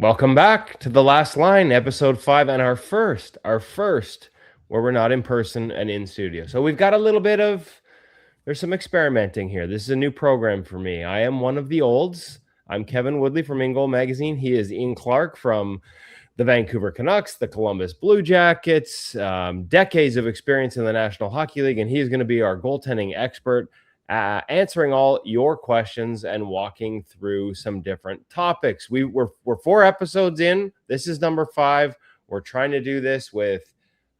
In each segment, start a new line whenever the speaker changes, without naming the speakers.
Welcome back to The Last Line, episode 5, and our first, where we're not in person and in studio. So we've got a little bit of, there's some experimenting here. This is a new program for me. I am one of the olds. I'm Kevin Woodley from InGoal magazine. He is Ian Clark from the Vancouver Canucks, the Columbus Blue Jackets, decades of experience in the National Hockey League, and he's going to be our goaltending expert, answering all your questions and walking through some different topics. We're 4 episodes in. This is number 5. We're trying to do this with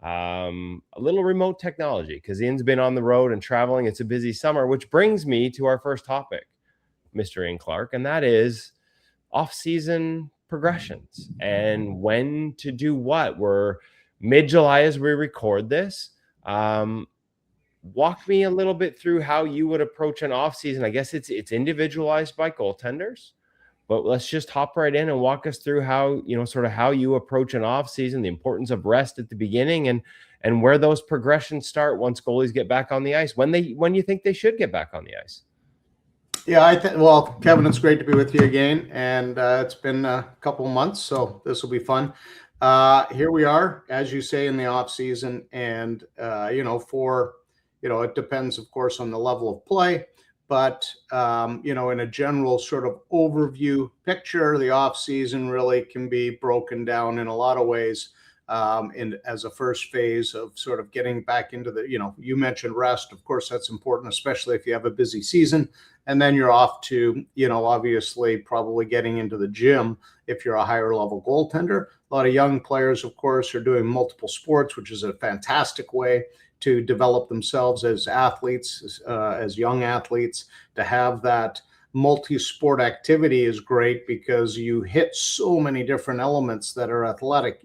a little remote technology because Ian's been on the road and traveling. It's a busy summer, which brings me to our first topic, Mr. Ian Clark, and that is off-season progressions and when to do what. We're mid-July as we record this. Walk me a little bit through how you would approach an off-season. I guess it's individualized by goaltenders, but let's just hop right in and walk us through how, sort of how you approach an off-season, the importance of rest at the beginning, and where those progressions start once goalies get back on the ice, when you think they should get back on the ice.
Yeah, well, Kevin, it's great to be with you again, and it's been a couple of months, so this will be fun. Here we are, as you say, in the off season, and it depends, of course, on the level of play, but in a general sort of overview picture, the off season really can be broken down in a lot of ways. As a first phase of sort of getting back into the, you mentioned rest. Of course, that's important, especially if you have a busy season. And then you're off to, obviously probably getting into the gym if you're a higher level goaltender. A lot of young players, of course, are doing multiple sports, which is a fantastic way to develop themselves as athletes, as young athletes. To have that multi-sport activity is great because you hit so many different elements that are athletic.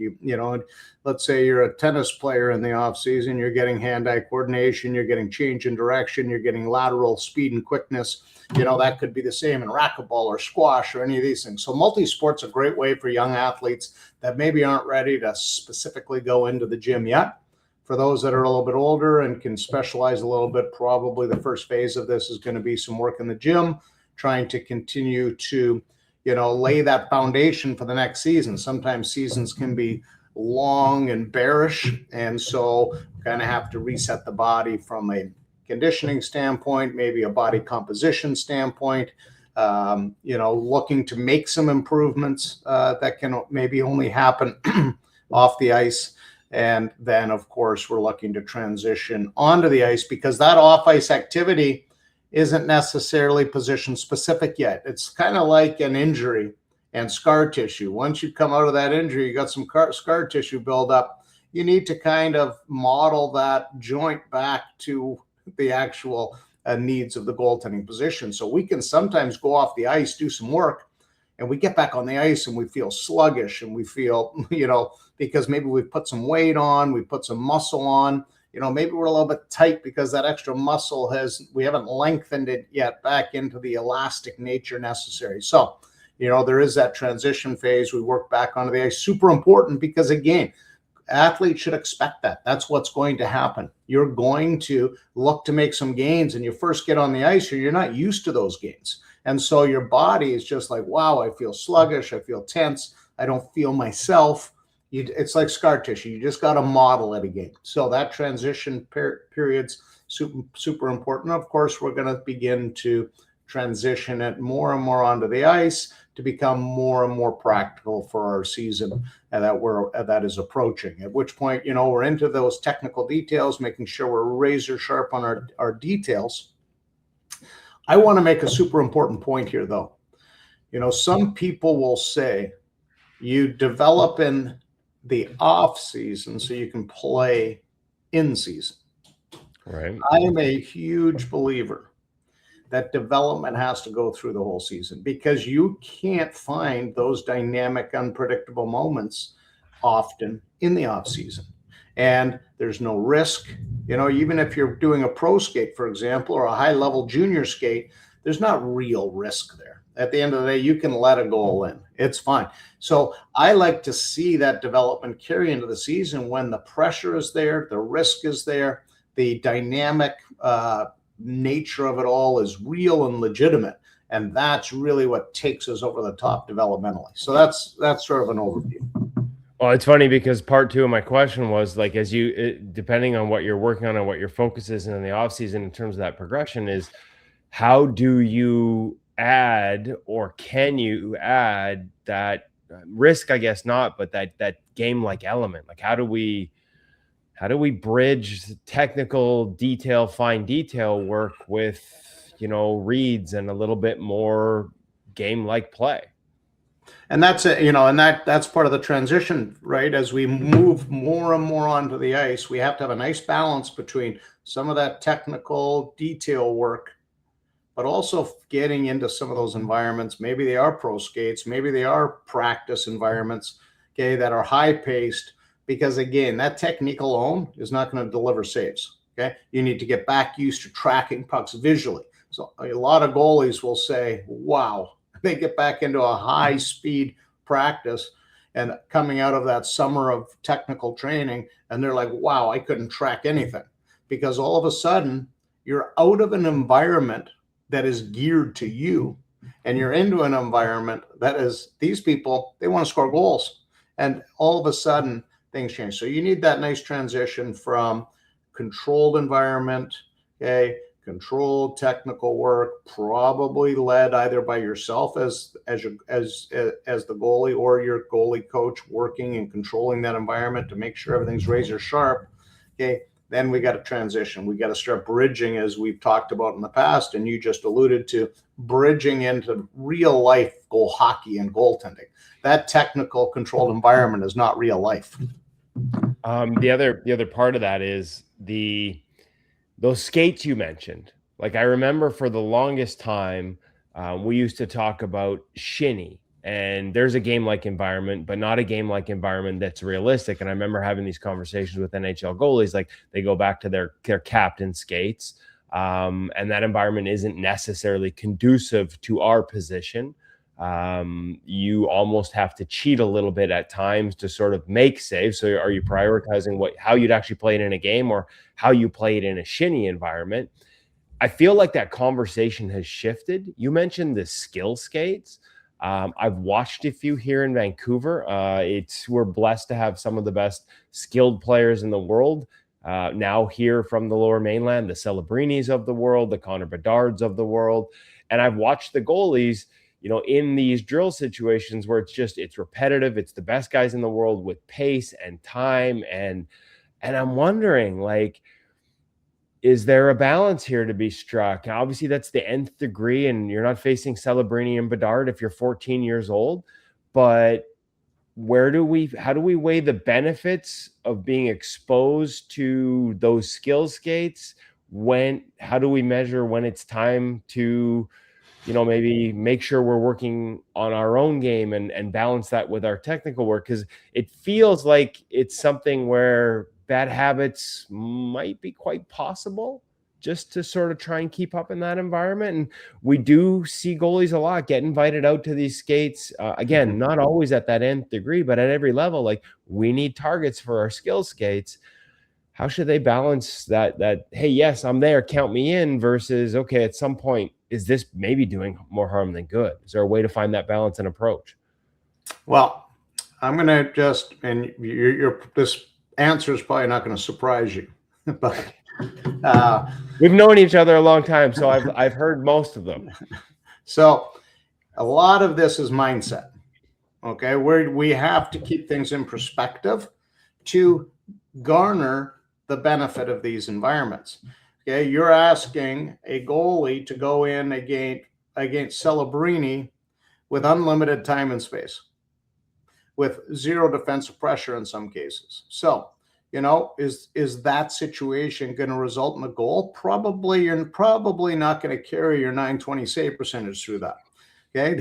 Let's say you're a tennis player in the off season, you're getting hand-eye coordination, you're getting change in direction, you're getting lateral speed and quickness. That could be the same in racquetball or squash or any of these things. So multi-sport's a great way for young athletes that maybe aren't ready to specifically go into the gym yet. For those that are a little bit older and can specialize a little bit, probably the first phase of this is going to be some work in the gym, trying to continue to, lay that foundation for the next season. Sometimes seasons can be long and bearish, and so kind of have to reset the body from a conditioning standpoint, maybe a body composition standpoint, looking to make some improvements that can maybe only happen off the ice. And then, of course, we're looking to transition onto the ice because that off-ice activity isn't necessarily position specific yet. It's kind of like an injury and scar tissue. Once you come out of that injury, you got some scar tissue buildup. You need to kind of model that joint back to the actual needs of the goaltending position. So we can sometimes go off the ice, do some work, and we get back on the ice and we feel sluggish and we feel, because maybe we've put some weight on, we put some muscle on, maybe we're a little bit tight because that extra muscle we haven't lengthened it yet back into the elastic nature necessary. So, there is that transition phase. We work back onto the ice. Super important because, again, athletes should expect that. That's what's going to happen. You're going to look to make some gains, and you first get on the ice, or you're not used to those gains. And so your body is just like, wow, I feel sluggish. I feel tense. I don't feel myself. It's like scar tissue. You just got to model it again. So that transition period's super important. Of course, we're going to begin to transition it more and more onto the ice to become more and more practical for our season that is approaching. At which point, we're into those technical details, making sure we're razor sharp on our details. I want to make a super important point here, though. Some people will say you develop in the off season so you can play in season.
Right.
I am a huge believer that development has to go through the whole season because you can't find those dynamic, unpredictable moments often in the off season. And there's no risk. Even if you're doing a pro skate, for example, or a high level junior skate, there's not real risk there. At the end of the day, you can let a goal in. It's fine. So I like to see that development carry into the season when the pressure is there, the risk is there, the dynamic nature of it all is real and legitimate. And that's really what takes us over the top developmentally. So that's sort of an overview.
Well, it's funny because part two of my question was like, as you, depending on what you're working on and what your focus is in the off season in terms of that progression, is how do you add, or can you add that risk? I guess not, but that game like element. Like, how do we bridge technical detail, fine detail work with, reads and a little bit more game like play?
And that's it, and that's part of the transition, right? As we move more and more onto the ice, we have to have a nice balance between some of that technical detail work, but also getting into some of those environments. Maybe they are pro skates, maybe they are practice environments, okay, that are high paced, because again, that technique alone is not going to deliver saves. Okay, you need to get back used to tracking pucks visually. So a lot of goalies will say, wow, they get back into a high speed practice and coming out of that summer of technical training, and they're like, wow, I couldn't track anything, because all of a sudden you're out of an environment that is geared to you, and you're into an environment that is, these people, they want to score goals, and all of a sudden things change. So you need that nice transition from controlled environment, okay, controlled technical work, probably led either by yourself as the goalie, or your goalie coach working and controlling that environment to make sure everything's razor sharp. Okay, then we got to transition. We got to start bridging, as we've talked about in the past, and you just alluded to, bridging into real life goal hockey and goaltending. That technical controlled environment is not real life.
The other part of that is those skates you mentioned. Like, I remember for the longest time, we used to talk about shinny, and there's a game like environment, but not a game like environment that's realistic. And I remember having these conversations with NHL goalies, like they go back to their captain skates, and that environment isn't necessarily conducive to our position. You almost have to cheat a little bit at times to sort of make saves. So are you prioritizing how you'd actually play it in a game, or how you play it in a shinny environment? I feel like that conversation has shifted. You mentioned the skill skates. I've watched a few here in Vancouver. We're blessed to have some of the best skilled players in the world now here from the Lower Mainland, the Celebrinis of the world, the Connor Bedards of the world. And I've watched the goalies, in these drill situations where it's repetitive. It's the best guys in the world with pace and time. And I'm wondering, like, is there a balance here to be struck? Now, obviously, that's the nth degree, and you're not facing Celebrini and Bedard if you're 14 years old. But how do we weigh the benefits of being exposed to those skill skates? How do we measure when it's time to, maybe make sure we're working on our own game and balance that with our technical work? Because it feels like it's something where bad habits might be quite possible, just to sort of try and keep up in that environment. And we do see goalies a lot get invited out to these skates. Again, not always at that nth degree, but at every level. Like, we need targets for our skill skates. How should they balance that, hey, yes, I'm there, count me in, versus, okay, at some point, is this maybe doing more harm than good? Is there a way to find that balance and approach?
Well, I'm going to just, and this answer is probably not going to surprise you, but
we've known each other a long time, so I've heard most of them.
So a lot of this is mindset. Okay, we have to keep things in perspective to garner the benefit of these environments. Okay, you're asking a goalie to go in against Celebrini with unlimited time and space, with zero defensive pressure in some cases. So, is that situation going to result in a goal? Probably. You're probably not going to carry your .920 save percentage through that. Okay,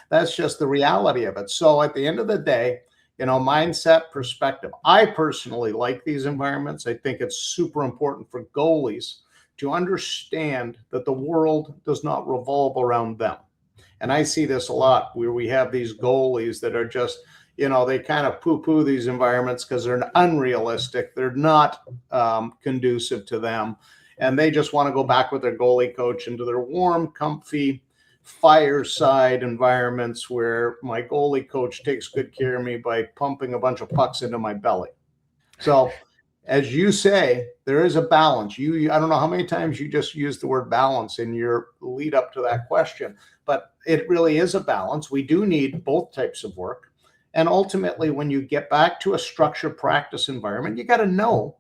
that's just the reality of it. So at the end of the day, mindset, perspective. I personally like these environments. I think it's super important for goalies to understand that the world does not revolve around them. And I see this a lot where we have these goalies that are just, they kind of poo-poo these environments because they're unrealistic. They're not conducive to them. And they just want to go back with their goalie coach into their warm, comfy fireside environments where my goalie coach takes good care of me by pumping a bunch of pucks into my belly. So, as you say, there is a balance. I don't know how many times you just used the word balance in your lead up to that question, but it really is a balance. We do need both types of work. And ultimately, when you get back to a structured practice environment, you got to know,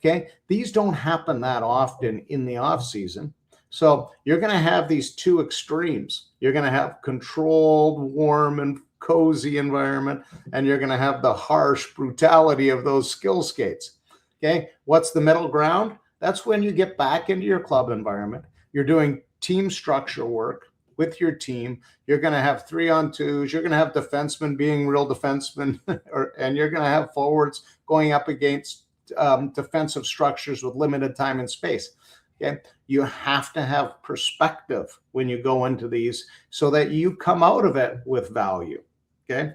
okay, these don't happen that often in the off season. So you're going to have these two extremes. You're going to have controlled, warm, and cozy environment, and you're going to have the harsh brutality of those skill skates. Okay, what's the middle ground? That's when you get back into your club environment. You're doing team structure work with your team. You're going to have 3-on-2s. You're going to have defensemen being real defensemen, and you're going to have forwards going up against defensive structures with limited time and space. Okay, you have to have perspective when you go into these so that you come out of it with value. Okay,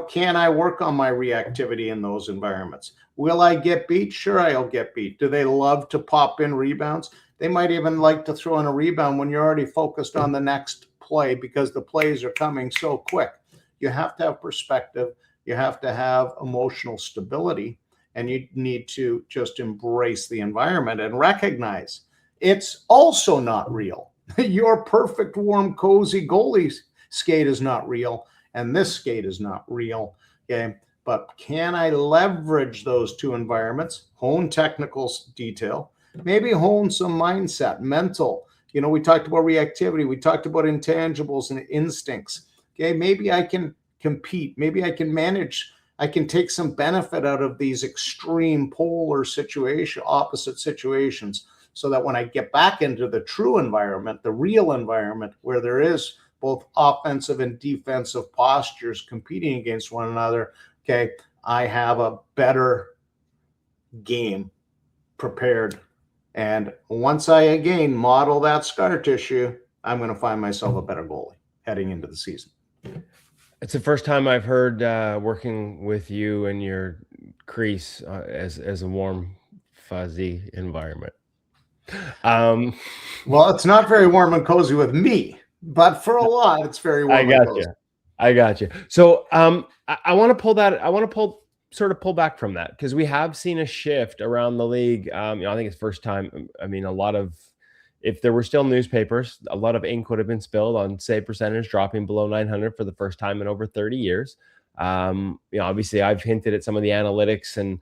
can I work on my reactivity in those environments? Will I get beat? Sure, I'll get beat. Do they love to pop in rebounds? They might even like to throw in a rebound when you're already focused on the next play because the plays are coming so quick. You have to have perspective. You have to have emotional stability, and you need to just embrace the environment and recognize it's also not real. Your perfect, warm, cozy goalie skate is not real, and this skate is not real. Okay, but can I leverage those two environments, hone technical detail, maybe hone some mindset, mental? We talked about reactivity. We talked about intangibles and instincts. Okay, maybe I can compete. Maybe I can manage. I can take some benefit out of these extreme polar opposite situations, so that when I get back into the true environment, the real environment where there is both offensive and defensive postures competing against one another, okay, I have a better game prepared. And once I again model that scar tissue, I'm going to find myself a better goalie heading into the season.
It's the first time I've heard working with you and your Crease as a warm, fuzzy environment.
Well, it's not very warm and cozy with me, but for a lot, it's very warm.
I got you. So I want to pull that. I want to pull back from that, because we have seen a shift around the league. I think it's first time. I mean, if there were still newspapers, a lot of ink would have been spilled on save percentage dropping below 900 for the first time in over 30 years. Obviously I've hinted at some of the analytics, and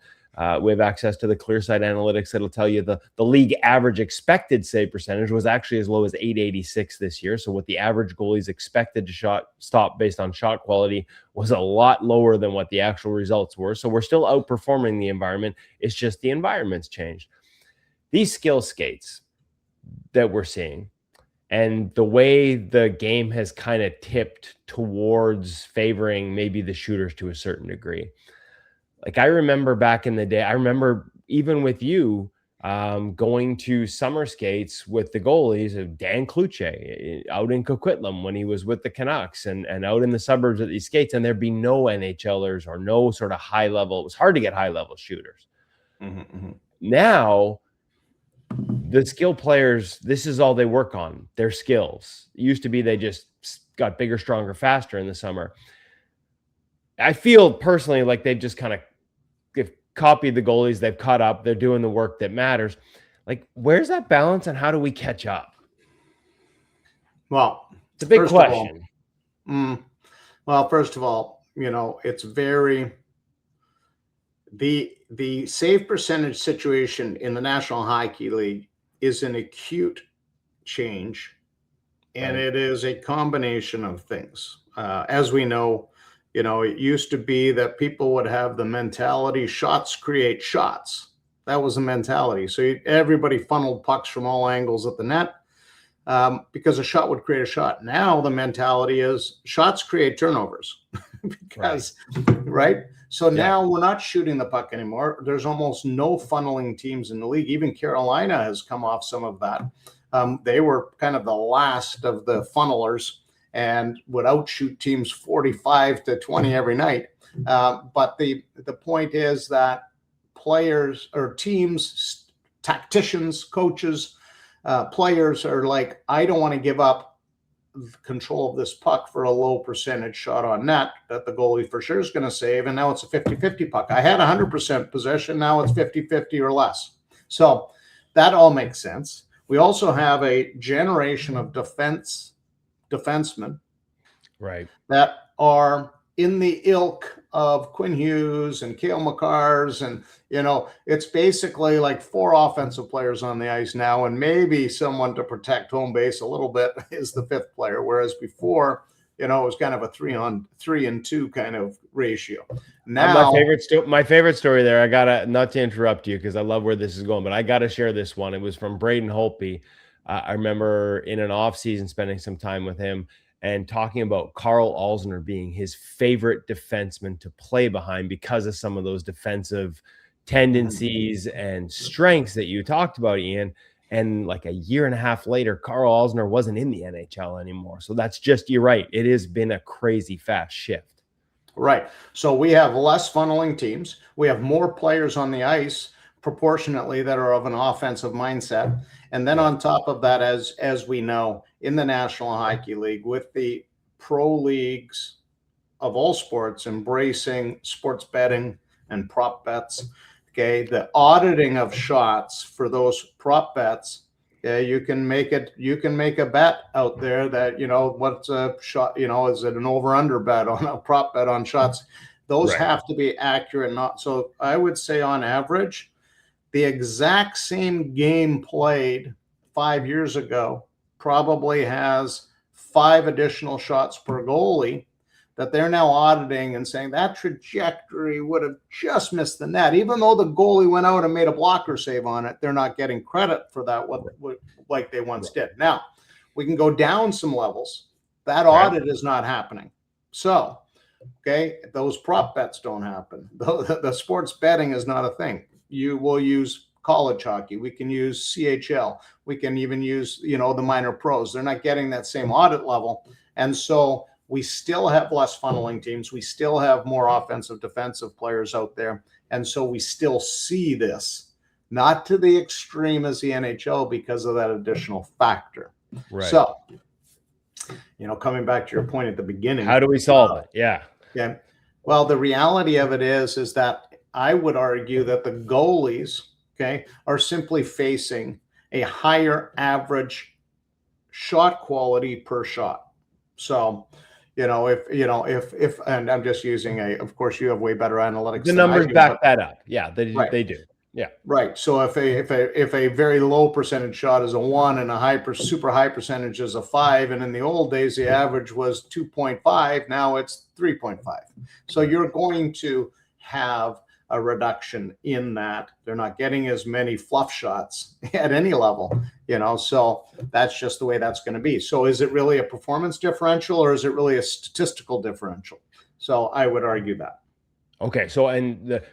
we have access to the ClearSight analytics that'll tell you the league average expected save percentage was actually as low as 886 this year. So what the average goalies expected to stop based on shot quality was a lot lower than what the actual results were. So we're still outperforming the environment. It's just the environment's changed. These skill skates that we're seeing, and the way the game has kind of tipped towards favoring maybe the shooters to a certain degree. Like, I remember back in the day, I remember even with you going to summer skates with the goalies of Dan Kluche out in Coquitlam when he was with the Canucks, and out in the suburbs at these skates, and there'd be no NHLers or no sort of high level. It was hard to get high level shooters. Now, the skill players, this is all they work on, their skills. It used to be they just got bigger, stronger, faster in the summer. I feel personally like they've just kind of copied the goalies. They've caught up. They're doing the work that matters. Like, where's that balance, and how do we catch up?
Well,
it's a big question.
First of all, it's very... The save percentage situation in the National Hockey League is an acute change, and It is a combination of things. As we know, it used to be that people would have the mentality, shots create shots. That was the mentality. So everybody funneled pucks from all angles at the net because a shot would create a shot. Now the mentality is shots create turnovers because, right? So now we're not shooting the puck anymore. There's almost no funneling teams in the league. Even Carolina has come off some of that. They were kind of the last of the funnelers and would outshoot teams 45-20 every night. But the point is that players or teams, tacticians, coaches, players are like, I don't want to give up control of this puck for a low percentage shot on net that the goalie for sure is going to save. And now it's a 50-50 puck. I had 100% possession. Now it's 50-50 or less. So that all makes sense. We also have a generation of defensemen
Right.
that are in the ilk of Quinn Hughes and Cale Makars. And, it's basically like 4 offensive players on the ice now, and maybe someone to protect home base a little bit is the 5th player. Whereas before, it was kind of a 3-on-3 kind of ratio. Now,
my favorite story there, I gotta, not to interrupt you because I love where this is going, but I gotta share this one. It was from Braden Holtby. I remember in an offseason spending some time with him and talking about Carl Alzner being his favorite defenseman to play behind because of some of those defensive tendencies and strengths that you talked about, Ian. And like a year and a half later, Carl Alzner wasn't in the NHL anymore. So that's just, you're right. It has been a crazy fast shift.
Right. So we have less funneling teams. We have more players on the ice proportionately that are of an offensive mindset. And then on top of that, as we know, in the National Hockey League, with the pro leagues of all sports embracing sports betting and prop bets, okay, the auditing of shots for those prop bets, you can make a bet out there that, what's a shot, is it an over-under bet on a prop bet on shots? Those have to be accurate. Not so. I would say on average, the exact same game played 5 years ago probably has 5 additional shots per goalie that they're now auditing and saying that trajectory would have just missed the net. Even though the goalie went out and made a blocker save on it, they're not getting credit for that like they once did. Now, we can go down some levels. That audit is not happening. So, okay, those prop bets don't happen. The sports betting is not a thing. You will use college hockey. We can use CHL. We can even use, the minor pros. They're not getting that same audit level. And so we still have less funneling teams. We still have more offensive, defensive players out there. And so we still see this, not to the extreme as the NHL because of that additional factor.
Right.
So, coming back to your point at the beginning.
How do we solve it? Yeah.
Okay. Well, the reality of it is that I would argue that the goalies, are simply facing a higher average shot quality per shot. So, if and I'm just using of course you have way better analytics.
The numbers back that up. Yeah, they do. Yeah.
Right. So if a very low percentage shot is a 1 and a super high percentage is a 5, and in the old days the average was 2.5, now it's 3.5. So you're going to have a reduction in that. They're not getting as many fluff shots at any level, so that's just the way that's going to be. So is it really a performance differential or is it really a statistical differential? So I would argue that.
Okay. So,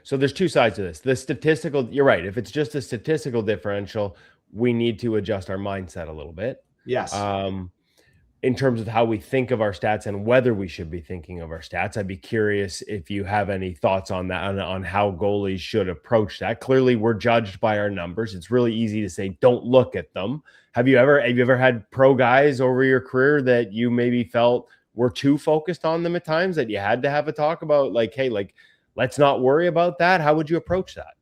so there's 2 sides to this. The statistical, you're right. If it's just a statistical differential, we need to adjust our mindset a little bit.
Yes.
In terms of how we think of our stats and whether we should be thinking of our stats, I'd be curious if you have any thoughts on that, on how goalies should approach that. Clearly, we're judged by our numbers. It's really easy to say, don't look at them. Have you ever had pro guys over your career that you maybe felt were too focused on them at times that you had to have a talk about, like, hey, let's not worry about that? How would you approach that?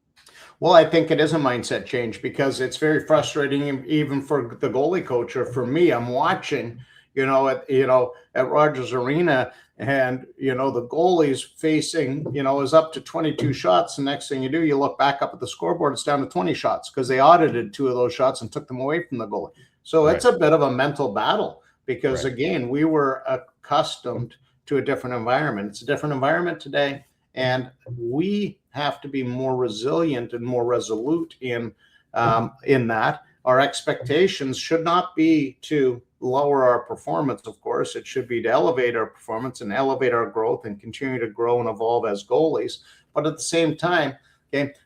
Well, I think it is a mindset change because it's very frustrating even for the goalie coach or for me. I'm watching at Rogers Arena, and the goalie's facing is up to 22 shots. The next thing you do, you look back up at the scoreboard, it's down to 20 shots because they audited 2 of those shots and took them away from the goalie. So it's a bit of a mental battle because again, we were accustomed to a different environment. It's a different environment today, and we have to be more resilient and more resolute in that. Our expectations should not be to lower our performance, of course. It should be to elevate our performance and elevate our growth and continue to grow and evolve as goalies. But at the same time,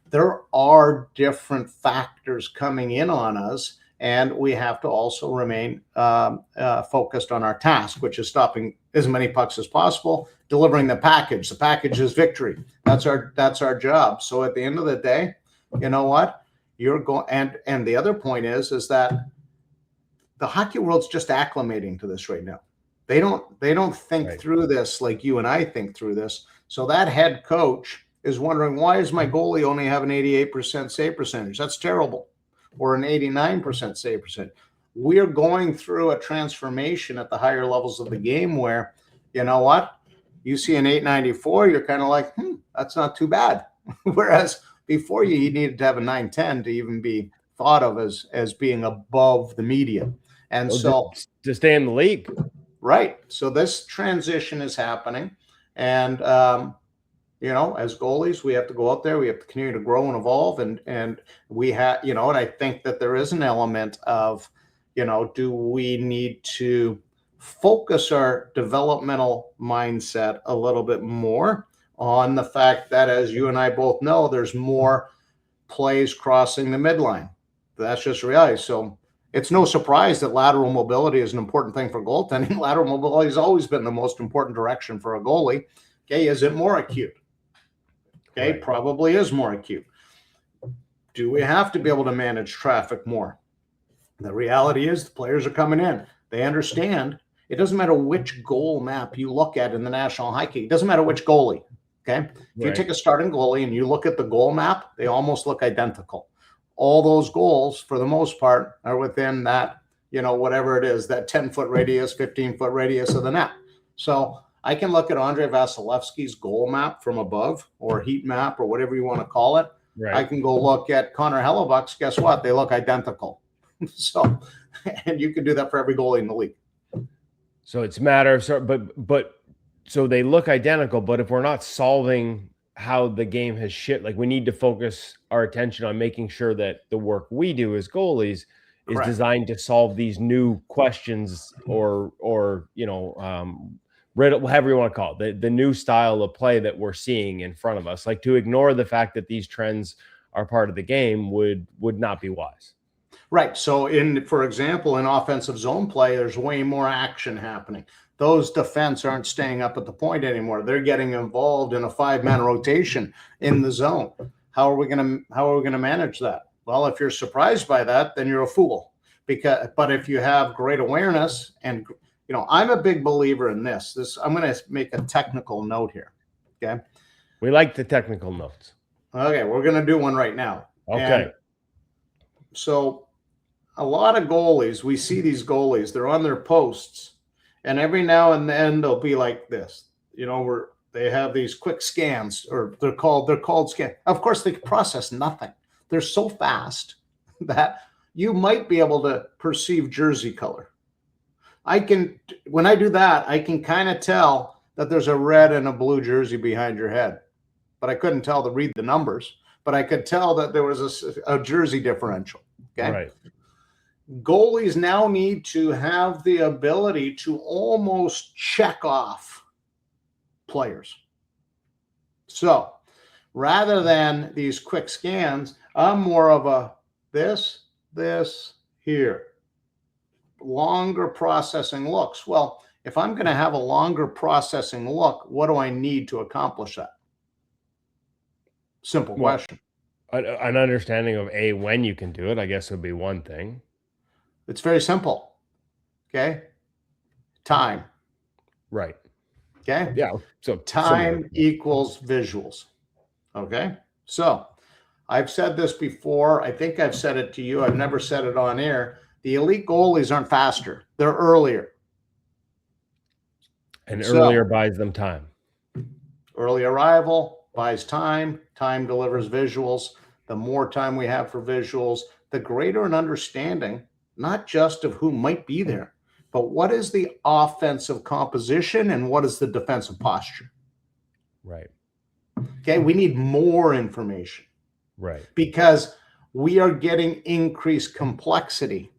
there are different factors coming in on us, and we have to also remain focused on our task, which is stopping as many pucks as possible, delivering the package. The package is victory. That's our job. So at the end of the day, you know what? You're going, and the other point is that the hockey world's just acclimating to this right now. They don't think
Right.
through this like you and I think through this. So that head coach is wondering, why is my goalie only have an 88% save percentage? That's terrible. Or an 89% save percentage. We're going through a transformation at the higher levels of the game where, you know what? You see an 894, you're kind of like, that's not too bad. Whereas before you needed to have a 910 to even be thought of as being above the median. And so
to stay in the league.
Right. So this transition is happening. And, you know, as goalies, we have to go out there, we have to continue to grow and evolve. And we have, you know, and I think that there is an element of, you know, do we need to focus our developmental mindset a little bit more on the fact that, as you and I both know, there's more plays crossing the midline. That's just reality. So it's no surprise that lateral mobility is an important thing for goaltending. Lateral mobility has always been the most important direction for a goalie. Okay, is it more acute? Okay, right. Probably is more acute. Do we have to be able to manage traffic more? The reality is the players are coming in. They understand it doesn't matter which goal map you look at in the National Hockey League. It doesn't matter which goalie. Okay, if you take a starting goalie and you look at the goal map, they almost look identical. All those goals, for the most part, are within that, you know, whatever it is, that 10-foot radius, 15-foot radius of the net. So I can look at Andrei Vasilevsky's goal map from above, or heat map, or whatever you want to call it. Right. I can go look at Connor Hellebuck's. Guess what? They look identical. So, and you can do that for every goalie in the league.
So it's a matter of, but so they look identical, but if we're not solving how the game has shifted, like, we need to focus our attention on making sure that the work we do as goalies is designed to solve these new questions, or you know, whatever you want to call it, the new style of play that we're seeing in front of us. Like, to ignore the fact that these trends are part of the game would not be wise.
Right. So for example, in offensive zone play, there's way more action happening. Those defense aren't staying up at the point anymore. They're getting involved in a 5-man rotation in the zone. How are we going to manage that? Well, if you're surprised by that, then you're a fool. But if you have great awareness, and, you know, I'm a big believer in this. I'm going to make a technical note here. Okay.
We like the technical notes.
Okay. We're going to do one right now.
Okay.
And so a lot of goalies, we see these goalies, they're on their posts, and every now and then they'll be like this, you know, where they have these quick scans, or they're called scan. Of course, they process nothing. They're so fast that you might be able to perceive jersey color. When I do that, I can kind of tell that there's a red and a blue jersey behind your head, but I couldn't tell to read the numbers, but I could tell that there was a jersey differential. Okay.
Right.
Goalies now need to have the ability to almost check off players. So rather than these quick scans, I'm more of a this, here. Longer processing looks. Well, if I'm going to have a longer processing look, what do I need to accomplish that? Simple question.
An understanding of when you can do it, I guess, would be one thing.
It's very simple. Okay. Time.
Right.
Okay.
Yeah. So
time equals visuals. Okay. So I've said this before. I think I've said it to you. I've never said it on air. The elite goalies aren't faster. They're earlier.
And earlier buys them time.
Early arrival buys time. Time delivers visuals. The more time we have for visuals, the greater an understanding, not just of who might be there, but what is the offensive composition and what is the defensive posture.
Right.
Okay. We need more information.
Right.
Because we are getting increased complexity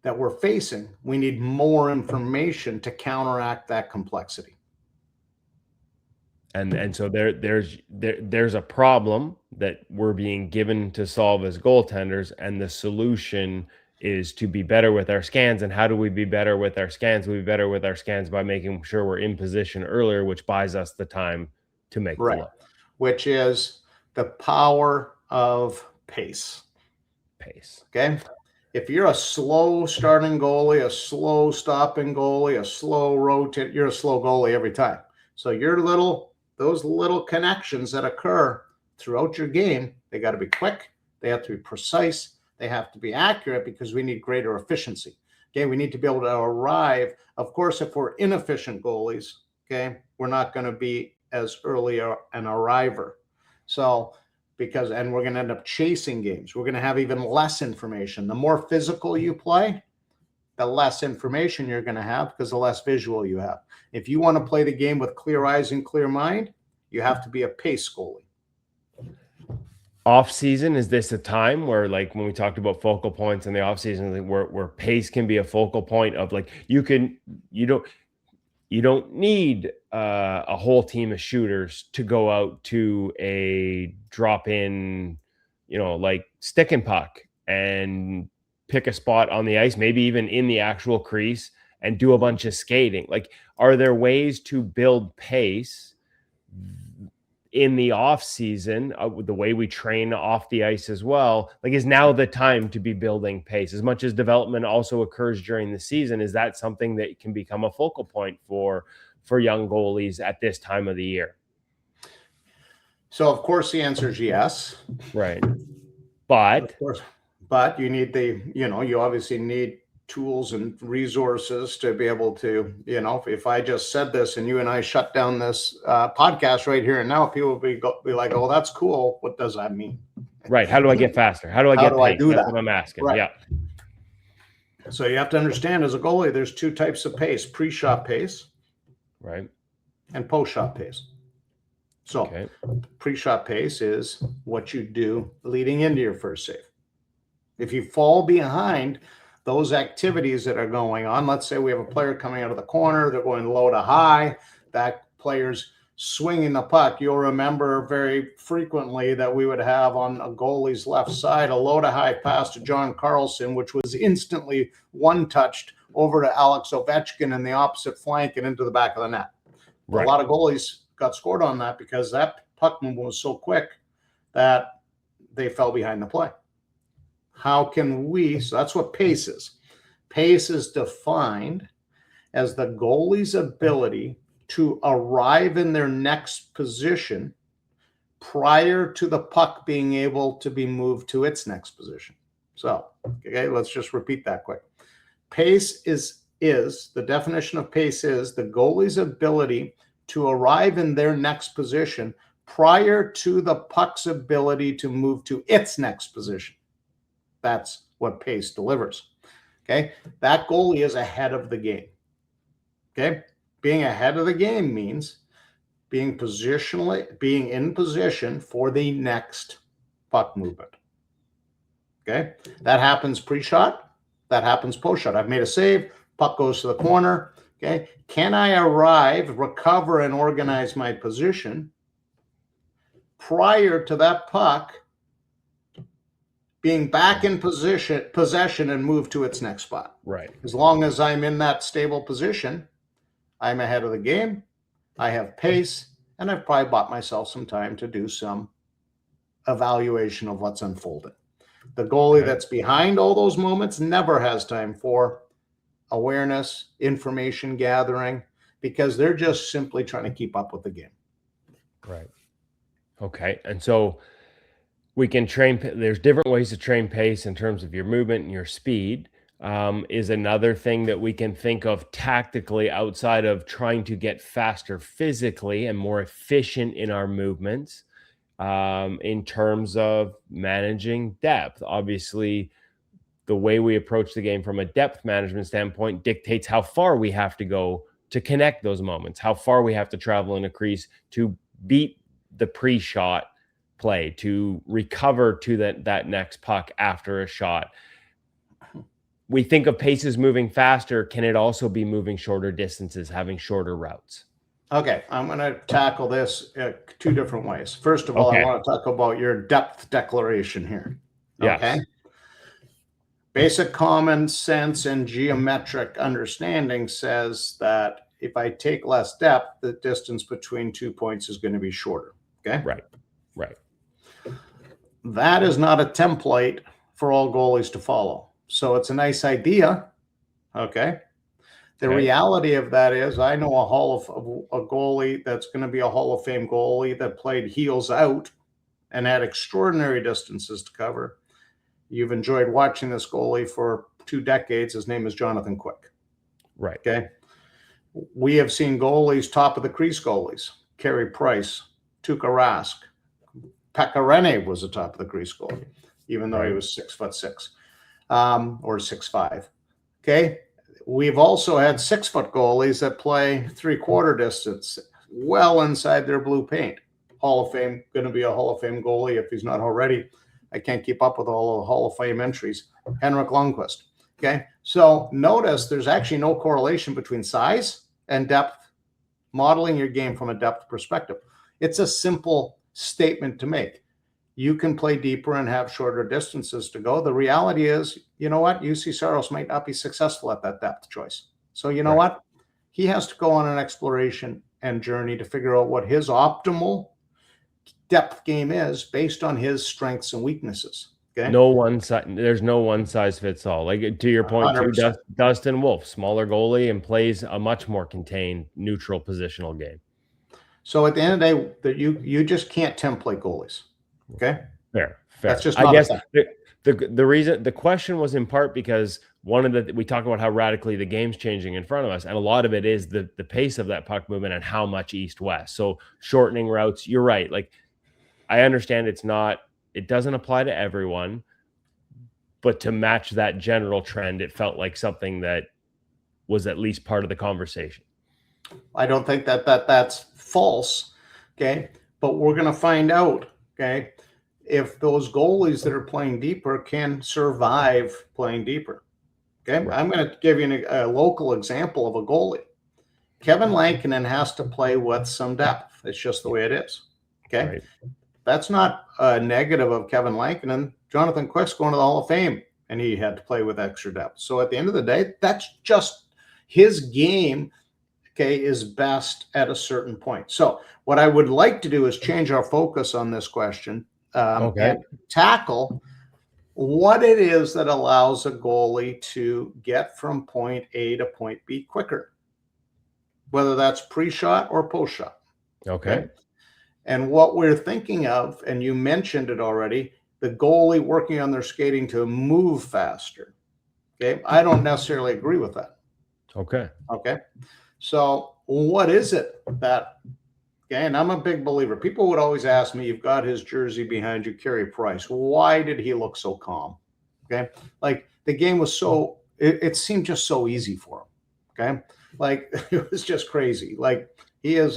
that we're facing. We need more information to counteract that complexity.
And so there's a problem that we're being given to solve as goaltenders, and the solution is to be better with our scans. And how do we be better with our scans? We be better with our scans by making sure we're in position earlier, which buys us the time to make the look.
Which is the power of pace.
Pace.
Okay. if you're a slow starting goalie, a slow stopping goalie, a slow rotate, you're a slow goalie every time. So those little connections that occur throughout your game, they got to be quick, they have to be precise, they have to be accurate, because we need greater efficiency. Okay, we need to be able to arrive. Of course, if we're inefficient goalies, okay, we're not going to be as early an arriver. So and we're going to end up chasing games. We're going to have even less information. The more physical you play, the less information you're going to have, because the less visual you have. If you want to play the game with clear eyes and clear mind, you have to be a pace goalie.
Off season, is this a time where, like when we talked about focal points in the off season, where pace can be a focal point of, like, you don't need a whole team of shooters to go out to a drop in, like stick and puck and pick a spot on the ice, maybe even in the actual crease, and do a bunch of skating? Like, are there ways to build pace in the off season, with the way we train off the ice as well? Like, is now the time to be building pace? As much as development also occurs during the season, is that something that can become a focal point for young goalies at this time of the year?
So of course the answer is yes.
Right. But
you need you obviously need tools and resources to be able to, if I just said this and you and I shut down this podcast right here and now, people will be like, oh, that's cool. What does that mean?
Right. How do I get faster? How do I get pace?
That's
what I'm asking.
Right.
Yeah.
So you have to understand, as a goalie, there's two types of pace: pre-shot pace,
right,
and post-shot pace. So pre-shot pace is what you do leading into your first save. If you fall behind those activities that are going on, let's say we have a player coming out of the corner, they're going low to high, that player's swinging the puck. You'll remember very frequently that we would have on a goalie's left side a low to high pass to John Carlson, which was instantly one-touched over to Alex Ovechkin in the opposite flank and into the back of the net. Right. A lot of goalies got scored on that because that puck movement was so quick that they fell behind the play. How can we? So that's what pace is. Pace is defined as the goalie's ability to arrive in their next position prior to the puck being able to be moved to its next position. So, let's just repeat that quick. Pace is the definition of pace is the goalie's ability to arrive in their next position prior to the puck's ability to move to its next position. That's what pace delivers. Okay. That goalie is ahead of the game. Okay. Being ahead of the game means being in position for the next puck movement. Okay. That happens pre-shot. That happens post-shot. I've made a save. Puck goes to the corner. Okay. Can I arrive, recover, and organize my position prior to that puck being back in possession and move to its next spot?
Right.
As long as I'm in that stable position, I'm ahead of the game. I have pace, and I've probably bought myself some time to do some evaluation of what's unfolding. The goalie that's behind all those moments never has time for awareness, information gathering, because they're just simply trying to keep up with the game.
Right. Okay. And so we can train, there's different ways to train pace in terms of your movement and your speed. Is another thing that we can think of tactically outside of trying to get faster physically and more efficient in our movements, in terms of managing depth. Obviously, the way we approach the game from a depth management standpoint dictates how far we have to go to connect those moments, how far we have to travel in a crease to beat the pre-shot play, to recover to that next puck after a shot. We think of paces moving faster. Can it also be moving shorter distances, having shorter routes?
Okay, I'm going to tackle this two different ways. First of all, I want to talk about your depth declaration here.
Yes.
Okay. Basic common sense and geometric understanding says that if I take less depth, the distance between 2 points is going to be shorter. Okay.
Right.
That is not a template for all goalies to follow. So it's a nice idea. Okay. The
Okay.
reality of that is I know a goalie that's going to be a Hall of Fame goalie that played heels out and had extraordinary distances to cover. You've enjoyed watching this goalie for 2 decades. His name is Jonathan Quick.
Right.
Okay. We have seen goalies, top of the crease goalies, Carey Price, Tuukka Rask. Pekka was the top of the crease goalie, even though he was 6'6", or 6'5". Okay. We've also had 6-foot goalies that play 3/4 distance, well inside their blue paint. Hall of Fame, going to be a Hall of Fame goalie if he's not already. I can't keep up with all the Hall of Fame entries. Henrik Lundqvist. Okay. So notice there's actually no correlation between size and depth, modeling your game from a depth perspective. It's a simple statement to make. You can play deeper and have shorter distances to go. The reality is, you know what? UC Saros might not be successful at that depth choice. So you know what? He has to go on an exploration and journey to figure out what his optimal depth game is based on his strengths and weaknesses. Okay.
There's no one size fits all. Like to your point, too, Dustin Wolf, smaller goalie and plays a much more contained, neutral positional game.
So at the end of the day, you just can't template goalies. Okay.
Fair.
That's just
I guess the reason the question was in part because we talk about how radically the game's changing in front of us, and a lot of it is the pace of that puck movement and how much east-west. So shortening routes, you're right. Like I understand it doesn't apply to everyone, but to match that general trend, it felt like something that was at least part of the conversation.
I don't think that's false. Okay. But we're going to find out. Okay. If those goalies that are playing deeper can survive playing deeper. Okay. Right. I'm going to give you a local example of a goalie. Kevin Lankinen has to play with some depth. It's just the way it is. Okay. Right. That's not a negative of Kevin Lankinen. Jonathan Quick's going to the Hall of Fame, and he had to play with extra depth. So at the end of the day, that's just his game. Okay, is best at a certain point. So what I would like to do is change our focus on this question and tackle what it is that allows a goalie to get from point A to point B quicker, whether that's pre-shot or post-shot.
Okay.
And what we're thinking of, and you mentioned it already, the goalie working on their skating to move faster. Okay, I don't necessarily agree with that.
Okay.
So what is it that, okay, and I'm a big believer. People would always ask me, you've got his jersey behind you, Carey Price. Why did he look so calm? Okay. Like the game was it seemed just so easy for him. Okay. Like it was just crazy. Like he's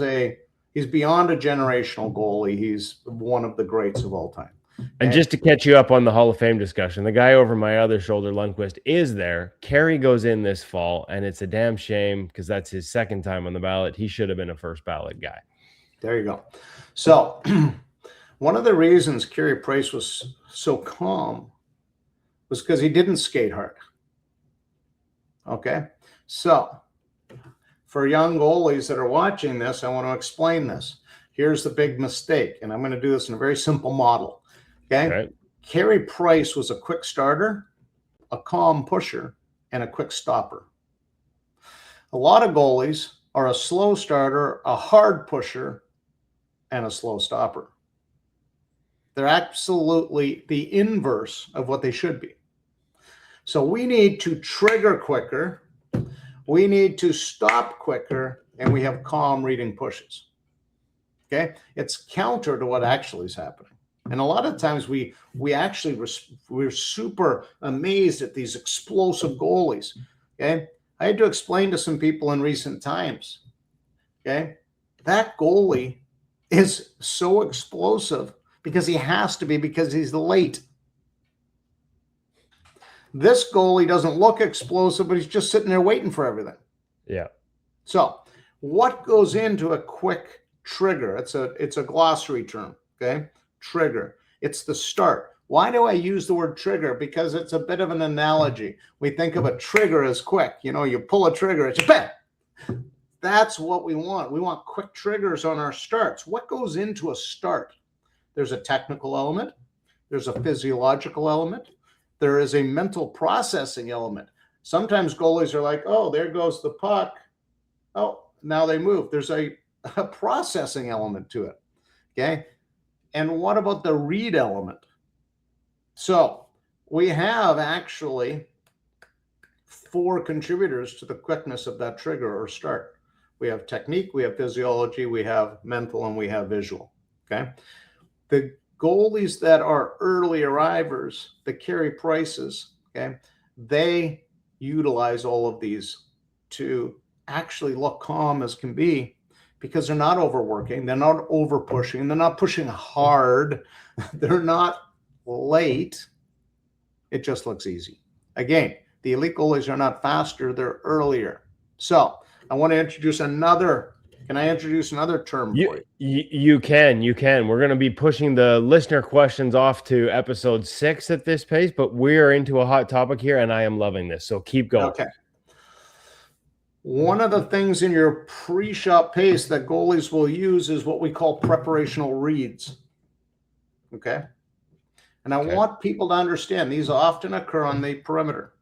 beyond a generational goalie. He's one of the greats of all time.
And just to catch you up on the Hall of Fame discussion, the guy over my other shoulder, Lundqvist, is there. Carey goes in this fall, and it's a damn shame because that's his second time on the ballot. He should have been a first ballot guy.
There you go. So one of the reasons Carey Price was so calm was because he didn't skate hard. Okay. So for young goalies that are watching this, I want to explain this. Here's the big mistake, and I'm going to do this in a very simple model. Okay. Carey Price was a quick starter, a calm pusher, and a quick stopper. A lot of goalies are a slow starter, a hard pusher, and a slow stopper. They're absolutely the inverse of what they should be. So we need to trigger quicker, we need to stop quicker, and we have calm reading pushes. Okay. It's counter to what actually is happening. And a lot of times we're super amazed at these explosive goalies. Okay. I had to explain to some people in recent times. Okay. That goalie is so explosive because he has to be, because he's late. This goalie doesn't look explosive, but he's just sitting there waiting for everything.
Yeah.
So what goes into a quick trigger? It's a glossary term. Okay. Trigger. It's the start. Why do I use the word trigger? Because it's a bit of an analogy. We think of a trigger as quick. You know, you pull a trigger, it's bam. That's what we want. We want quick triggers on our starts. What goes into a start? There's a technical element. There's a physiological element. there is a mental processing element. Sometimes goalies are like, oh, there goes the puck. Oh, now they move. There's a processing element to it. Okay. And what about the read element? So we have actually 4 contributors to the quickness of that trigger or start. We have technique, we have physiology, we have mental, and we have visual. Okay. The goalies that are early arrivers, the Carey Prices, okay, they utilize all of these to actually look calm as can be, because they're not overworking, they're not over pushing, they're not pushing hard, they're not late. It just looks easy. Again, the elite goalies are not faster, they're earlier. So I want to introduce another. Can I introduce another term for you?
You can. We're going to be pushing the listener questions off to episode 6 at this pace, but we're into a hot topic here, and I am loving this. So keep going.
Okay. One of the things in your pre-shot pace that goalies will use is what we call preparational reads. Okay. And I want people to understand these often occur on the perimeter.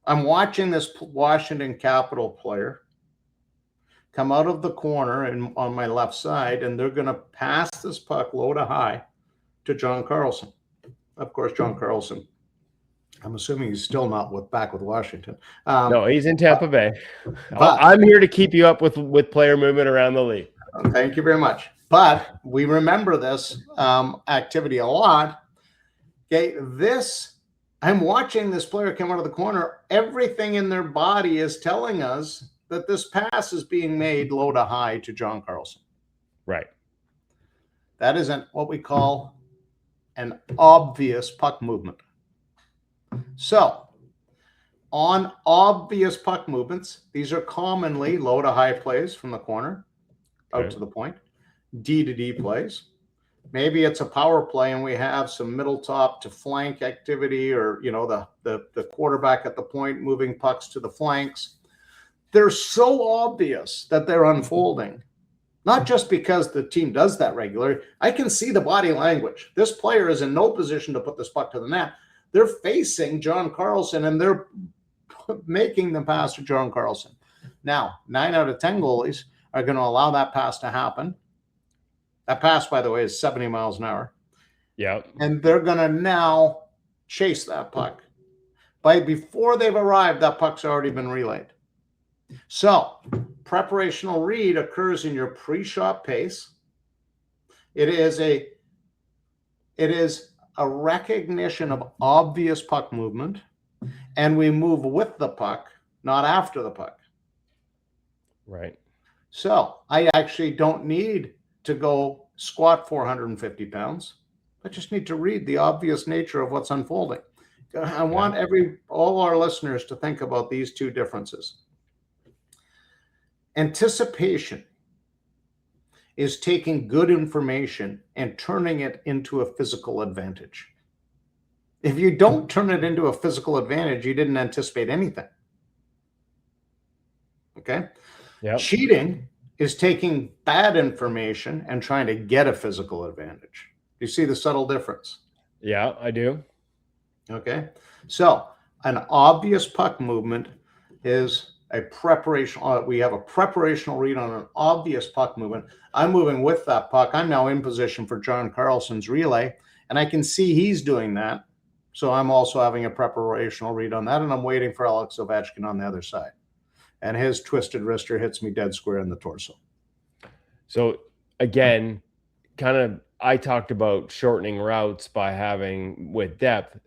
I'm watching this Washington Capital player come out of the corner and on my left side, and they're going to pass this puck low to high to John Carlson. Of course, John Carlson, I'm assuming he's still not back with Washington.
No, he's in Tampa Bay. I'm here to keep you up with player movement around the league.
Thank you very much. But we remember this activity a lot. Okay, I'm watching this player come out of the corner. Everything in their body is telling us that this pass is being made low to high to John Carlson.
Right.
That isn't what we call an obvious puck movement. So, on obvious puck movements, these are commonly low to high plays from the corner out to the point, D to D plays. Maybe it's a power play and we have some middle top to flank activity, or the quarterback at the point moving pucks to the flanks. They're so obvious that they're unfolding, not just because the team does that regularly. I can see the body language. This player is in no position to put this puck to the net. They're facing John Carlson and they're making the pass to John Carlson. Now, 9 out of 10 goalies are going to allow that pass to happen. That pass, by the way, is 70 miles an hour.
Yeah.
And they're going to now chase that puck. Before they've arrived, that puck's already been relayed. So, preparational read occurs in your pre-shot pace. It is a recognition of obvious puck movement, and we move with the puck, not after the puck.
Right.
So, I actually don't need to go squat 450 pounds. I just need to read the obvious nature of what's unfolding. I want all our listeners to think about these two differences. Anticipation is taking good information and turning it into a physical advantage. If you don't turn it into a physical advantage, you didn't anticipate anything. Okay?
Yep.
Cheating is taking bad information and trying to get a physical advantage. Do you see the subtle difference?
Yeah, I do.
Okay. So an obvious puck movement is a preparation. We have a preparational read on an obvious puck movement. I'm moving with that puck. I'm now in position for John Carlson's relay, and I can see he's doing that. So I'm also having a preparational read on that, and I'm waiting for Alex Ovechkin on the other side. And his twisted wrister hits me dead square in the torso.
So again, kind of, I talked about shortening routes by having with depth.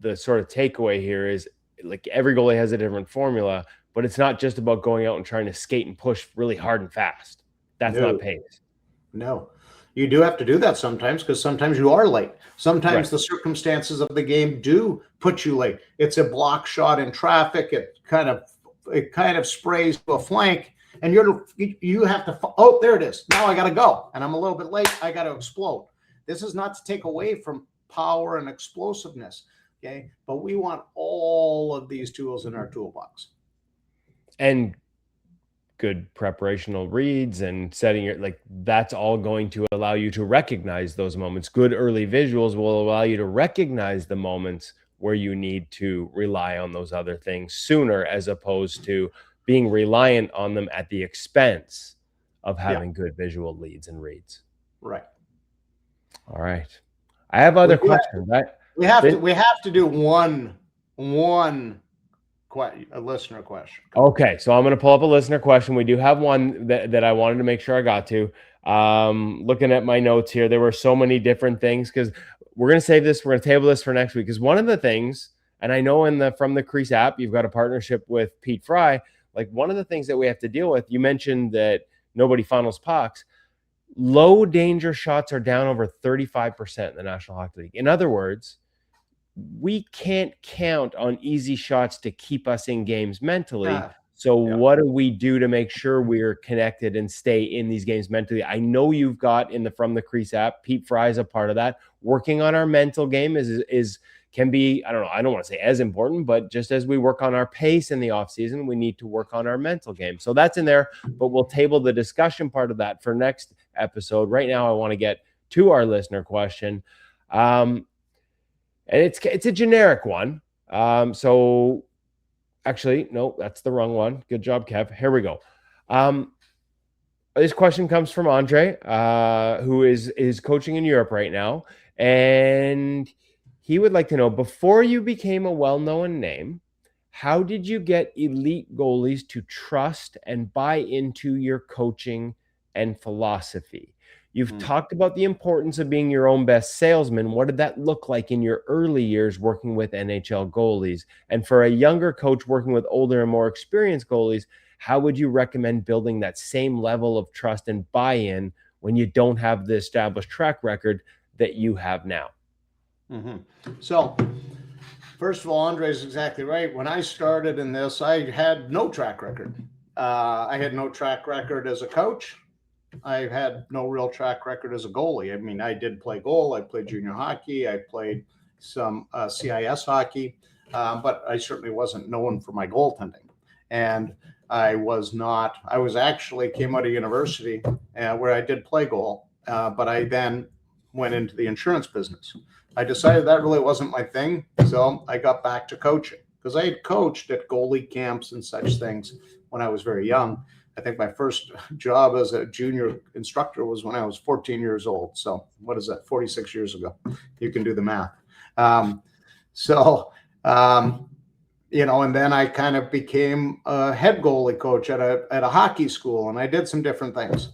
The sort of takeaway here is like every goalie has a different formula, but it's not just about going out and trying to skate and push really hard and fast. That's not pace.
No. You do have to do that sometimes, because sometimes you are late. Sometimes the circumstances of the game do put you late. It's a block shot in traffic. It kind of sprays to a flank, and you have to, oh, there it is. Now I got to go, and I'm a little bit late. I got to explode. This is not to take away from power and explosiveness, okay? But we want all of these tools in our toolbox.
And good preparational reads and setting your, like, that's all going to allow you to recognize those moments. Good early visuals will allow you to recognize the moments where you need to rely on those other things sooner, as opposed to being reliant on them at the expense of having good visual leads and reads.
Right.
All right. I have other questions.
We have to do one a listener question.
Okay, so I'm going to pull up a listener question. We do have one that I wanted to make sure I got to. Looking at my notes here, there were so many different things, because we're going to save this. We're going to table this for next week, because one of the things, and I know from the Crease app, you've got a partnership with Pete Fry. Like, one of the things that we have to deal with, you mentioned that nobody funnels pucks. Low danger shots are down over 35% in the National Hockey League. In other words, we can't count on easy shots to keep us in games mentally. So what do we do to make sure we're connected and stay in these games mentally? I know you've got from the Crease app, Pete Fry is a part of that. Working on our mental game can be, I don't want to say as important, but just as we work on our pace in the off season, we need to work on our mental game. So that's in there, but we'll table the discussion part of that for next episode. Right now, I want to get to our listener question. And it's a generic one. So actually, no, that's the wrong one. Good job, Kev. Here we go. This question comes from Andre, who is coaching in Europe right now. And he would like to know, before you became a well-known name, how did you get elite goalies to trust and buy into your coaching and philosophy? You've talked about the importance of being your own best salesman. What did that look like in your early years working with NHL goalies? And for a younger coach working with older and more experienced goalies, how would you recommend building that same level of trust and buy-in when you don't have the established track record that you have now?
So, first of all, Andre is exactly right. When I started in this, I had no track record. I had no track record as a coach. I had no real track record as a goalie. I mean, I did play goal. I played junior hockey. I played some CIS hockey, but I certainly wasn't known for my goaltending. And I actually came out of university where I did play goal, but I then went into the insurance business. I decided that really wasn't my thing, so I got back to coaching, because I had coached at goalie camps and such things when I was very young. I think my first job as a junior instructor was when I was 14 years old. So what is that, 46 years ago? You can do the math. And then I kind of became a head goalie coach at a hockey school, and I did some different things.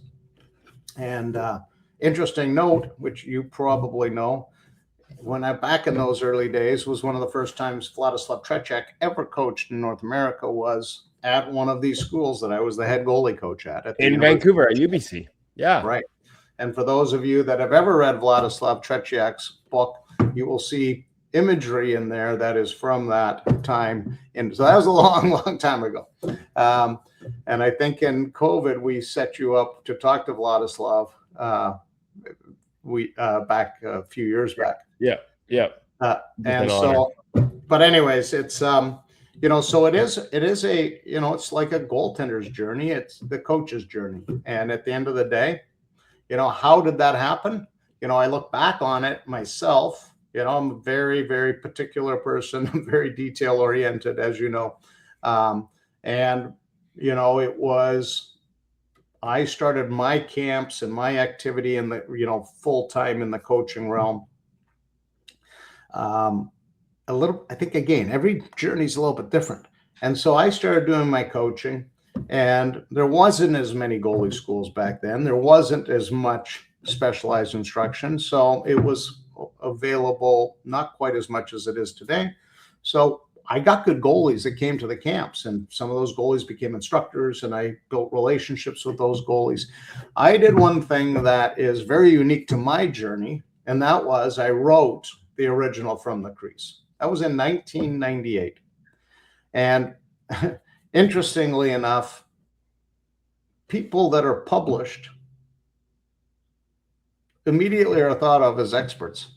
And interesting note, which you probably know, back in those early days, was one of the first times Vladislav Tretiak ever coached in North America was at one of these schools that I was the head goalie coach at
in Vancouver at UBC. Yeah.
Right. And for those of you that have ever read Vladislav Tretiak's book, you will see imagery in there that is from that time. And so that was a long, long time ago. And I think in COVID, we set you up to talk to Vladislav back a few years back.
Yeah.
But anyways, it's, so it is a, it's like a goaltender's journey. It's the coach's journey. And at the end of the day, how did that happen? I look back on it myself. I'm a very, very particular person. I'm very detail oriented, as you know. I started my camps and my activity in the, full time in the coaching realm. I think, again, every journey is a little bit different. And so I started doing my coaching, and there wasn't as many goalie schools back then. There wasn't as much specialized instruction. So it was available, not quite as much as it is today. So I got good goalies that came to the camps, and some of those goalies became instructors, and I built relationships with those goalies. I did one thing that is very unique to my journey, and that was I wrote the original From the Crease. That was in 1998. And interestingly enough, people that are published immediately are thought of as experts.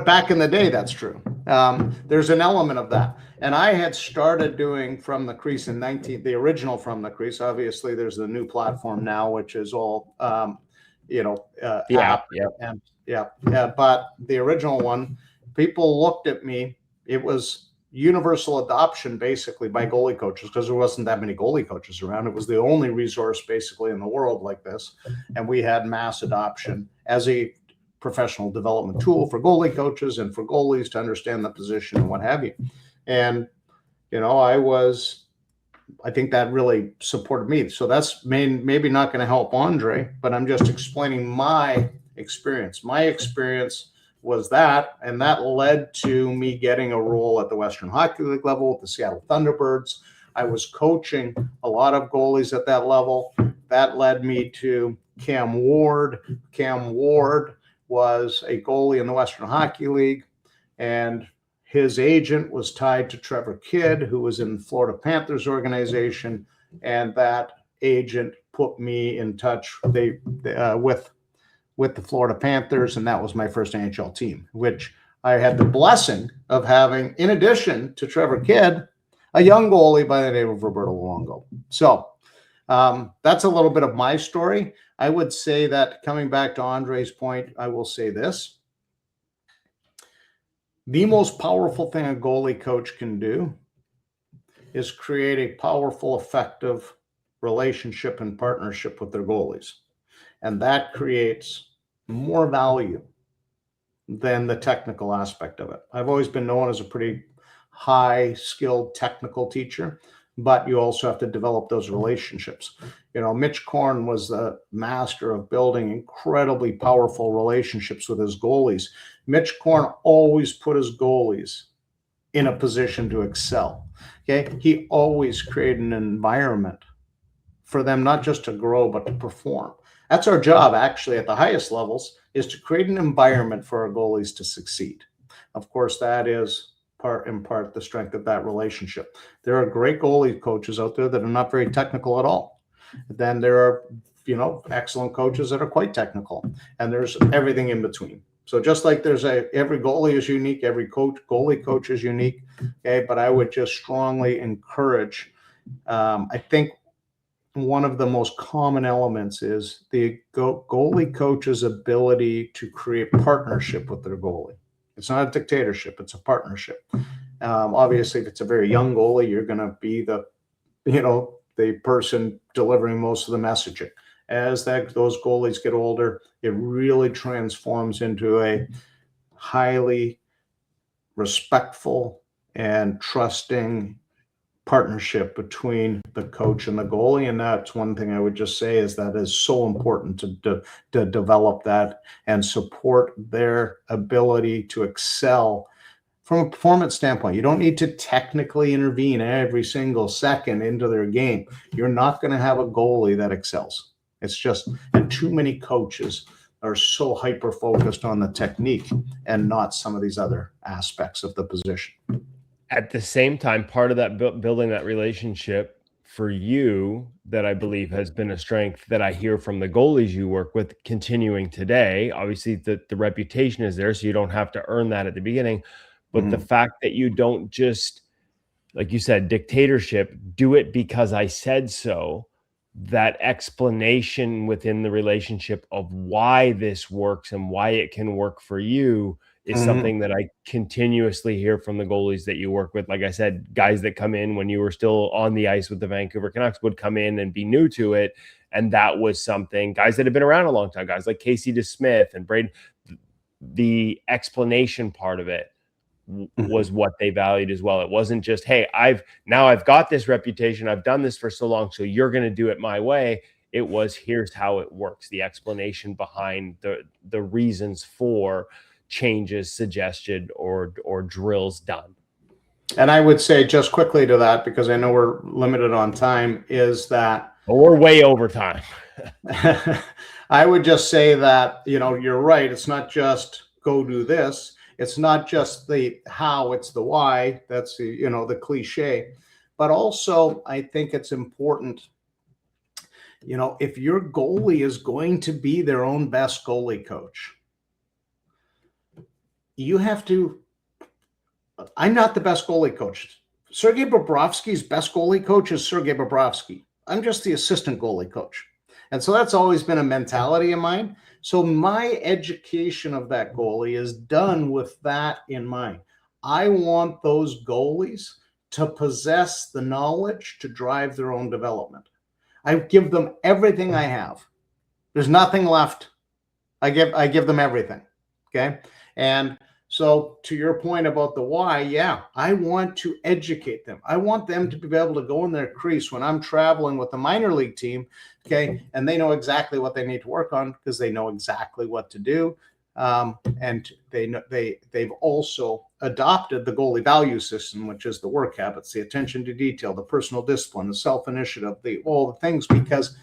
Back in the day, that's true. There's an element of that. And I had started doing From the Crease the original From the Crease. Obviously, there's the new platform now, which is all
The
app.
app. Yep.
And but the original one, people looked at me. It was universal adoption basically by goalie coaches because there wasn't that many goalie coaches around. It was the only resource basically in the world like this. And we had mass adoption as a professional development tool for goalie coaches and for goalies to understand the position and what have you. And, I think that really supported me. So that's maybe not going to help Andre, but I'm just explaining my experience. My experience was that, and that led to me getting a role at the Western Hockey League level with the Seattle Thunderbirds. I was coaching a lot of goalies at that level. That led me to Cam Ward. Cam Ward was a goalie in the Western Hockey League, and his agent was tied to Trevor Kidd, who was in the Florida Panthers organization, and that agent put me in touch with the Florida Panthers, and that was my first NHL team, which I had the blessing of having, in addition to Trevor Kidd, a young goalie by the name of Roberto Luongo. So that's a little bit of my story. I would say that, coming back to Andre's point, I will say this. The most powerful thing a goalie coach can do is create a powerful, effective relationship and partnership with their goalies. And that creates more value than the technical aspect of it. I've always been known as a pretty high-skilled technical teacher, but you also have to develop those relationships. Mitch Korn was the master of building incredibly powerful relationships with his goalies. Mitch Korn always put his goalies in a position to excel. Okay, he always created an environment for them not just to grow, but to perform. That's our job, actually, at the highest levels, is to create an environment for our goalies to succeed. Of course, that is in part the strength of that relationship. There are great goalie coaches out there that are not very technical at all. Then there are, excellent coaches that are quite technical, and there's everything in between. So just like every goalie is unique, every goalie coach is unique. Okay, but I would just strongly encourage. I think one of the most common elements is the goalie coach's ability to create partnership with their goalie. It's not a dictatorship; it's a partnership. Obviously, if it's a very young goalie, you're going to be the person delivering most of the messaging. As those goalies get older, it really transforms into a highly respectful and trusting partnership between the coach and the goalie. And that's one thing I would just say is that is so important to develop that and support their ability to excel from a performance standpoint. You don't need to technically intervene every single second into their game. You're not going to have a goalie that excels. It's just, and too many coaches are so hyper-focused on the technique and not some of these other aspects of the position.
At the same time, part of that building that relationship for you that I believe has been a strength that I hear from the goalies you work with continuing today. Obviously, the reputation is there, so you don't have to earn that at the beginning. But the fact that you don't just, like you said, dictatorship, do it because I said so, that explanation within the relationship of why this works and why it can work for you is something that I continuously hear from the goalies that you work with. Like I said, guys that come in when you were still on the ice with the Vancouver Canucks would come in and be new to it. And that was something, guys that have been around a long time, guys like Casey DeSmith and Braden, the explanation part of it was what they valued as well. It wasn't just, hey, I've got this reputation, I've done this for so long, so you're going to do it my way. It was, here's how it works, the explanation behind the reasons for changes suggested or drills done.
And I would say just quickly to that, because I know we're limited on time, is that
we're way over time.
I would just say that, you're right. It's not just go do this. It's not just the how, it's the why. That's the cliche. But also, I think it's important, if your goalie is going to be their own best goalie coach, you have to. I'm not the best goalie coach. Sergei Bobrovsky's best goalie coach is Sergei Bobrovsky. I'm just the assistant goalie coach. And so that's always been a mentality of mine. So my education of that goalie is done with that in mind. I want those goalies to possess the knowledge to drive their own development. I give them everything I have. There's nothing left. I give them everything. Okay. And so to your point about the why, yeah, I want to educate them. I want them to be able to go in their crease when I'm traveling with the minor league team, okay, and they know exactly what they need to work on because they know exactly what to do. And they've also adopted the goalie value system, which is the work habits, the attention to detail, the personal discipline, the self-initiative, all the things, because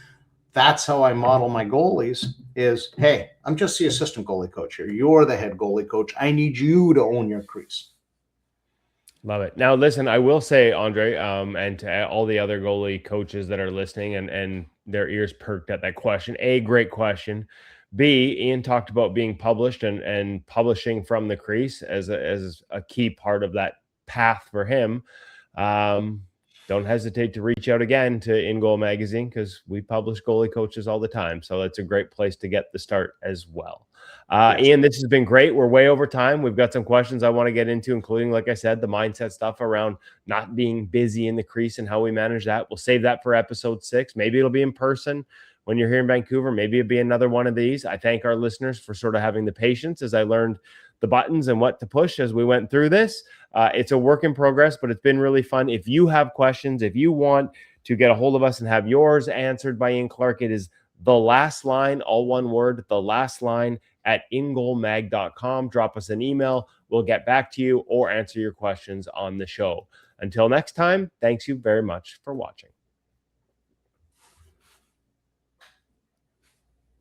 that's how I model my goalies is, hey, I'm just the assistant goalie coach here. You're the head goalie coach. I need you to own your crease.
Love it. Now, listen, I will say, Andre, and to all the other goalie coaches that are listening and their ears perked at that question, A, great question. B, Ian talked about being published and publishing from the crease as a key part of that path for him. Don't hesitate to reach out again to InGoal magazine because we publish goalie coaches all the time. So that's a great place to get the start as well. Yes. Ian, this has been great. We're way over time. We've got some questions I want to get into, including, like I said, the mindset stuff around not being busy in the crease and how we manage that. We'll save that for episode 6. Maybe it'll be in person when you're here in Vancouver. Maybe it'll be another one of these. I thank our listeners for sort of having the patience as I learned the buttons and what to push as we went through this. It's a work in progress, but it's been really fun. If you have questions, if you want to get a hold of us and have yours answered by Ian Clark, it is the last line, all one word, the last line at ingoalmag.com. Drop us an email. We'll get back to you or answer your questions on the show. Until next time, thanks you very much for watching.